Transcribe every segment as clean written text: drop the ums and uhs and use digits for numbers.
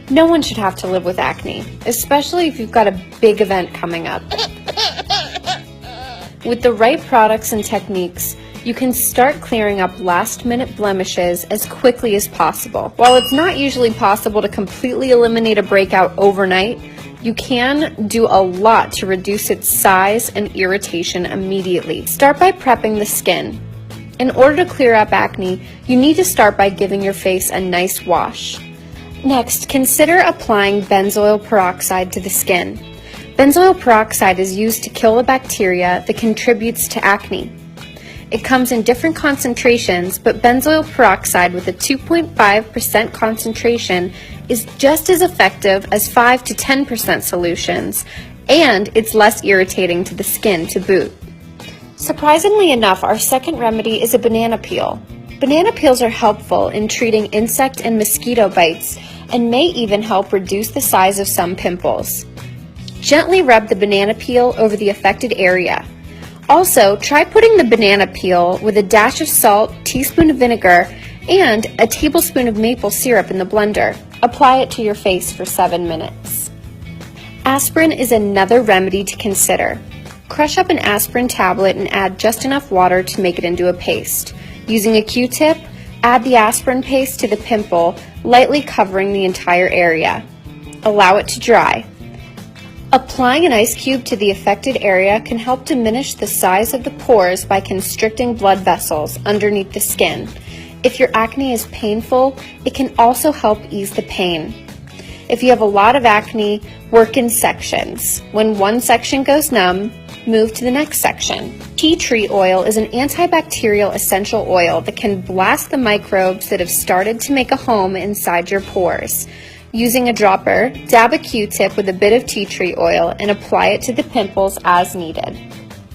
No one should have to live with acne, especially if you've got a big event coming up. With the right products and techniques, you can start clearing up last-minute blemishes as quickly as possible. While it's not usually possible to completely eliminate a breakout overnight, you can do a lot to reduce its size and irritation immediately. Start by prepping the skin. In order to clear up acne, you need to start by giving your face a nice wash. Next, consider applying benzoyl peroxide to the skin. Benzoyl peroxide is used to kill the bacteria that contributes to acne. It comes in different concentrations, but benzoyl peroxide with a 2.5% concentration is just as effective as 5 to 10% solutions, and it's less irritating to the skin to boot. Surprisingly enough, our second remedy is a banana peel. Banana peels are helpful in treating insect and mosquito bites and may even help reduce the size of some pimples. Gently rub the banana peel over the affected area. Also, try putting the banana peel with a dash of salt, teaspoon of vinegar, and a tablespoon of maple syrup in the blender. Apply it to your face for 7 minutes. Aspirin is another remedy to consider. Crush up an aspirin tablet and add just enough water to make it into a paste. Using a Q-tip, add the aspirin paste to the pimple, lightly covering the entire area. Allow it to dry. Applying an ice cube to the affected area can help diminish the size of the pores by constricting blood vessels underneath the skin. If your acne is painful, it can also help ease the pain. If you have a lot of acne, work in sections. When one section goes numb, move to the next section. Tea tree oil is an antibacterial essential oil that can blast the microbes that have started to make a home inside your pores. Using a dropper, dab a Q-tip with a bit of tea tree oil and apply it to the pimples as needed.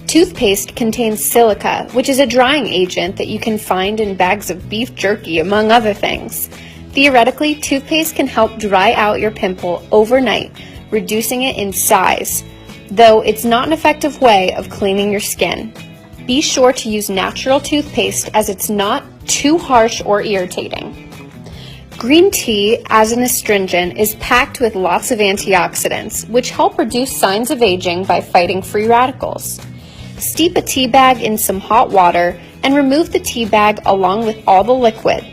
Toothpaste contains silica, which is a drying agent that you can find in bags of beef jerky, among other things. Theoretically, toothpaste can help dry out your pimple overnight, reducing it in size, though it's not an effective way of cleaning your skin. Be sure to use natural toothpaste as it's not too harsh or irritating. Green tea, as an astringent, is packed with lots of antioxidants, which help reduce signs of aging by fighting free radicals. Steep a tea bag in some hot water and remove the tea bag along with all the liquid.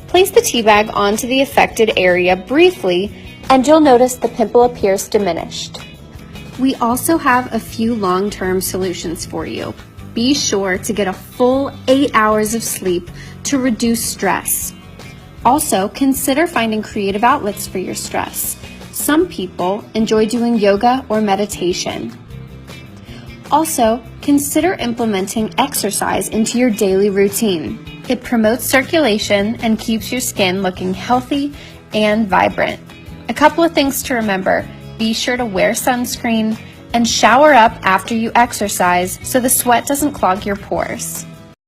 Place the tea bag onto the affected area briefly, and you'll notice the pimple appears diminished. We also have a few long-term solutions for you. Be sure to get a full 8 hours of sleep to reduce stress. Also, consider finding creative outlets for your stress. Some people enjoy doing yoga or meditation. Also, consider implementing exercise into your daily routine. It promotes circulation and keeps your skin looking healthy and vibrant. A couple of things to remember. Be sure to wear sunscreen and shower up after you exercise so the sweat doesn't clog your pores.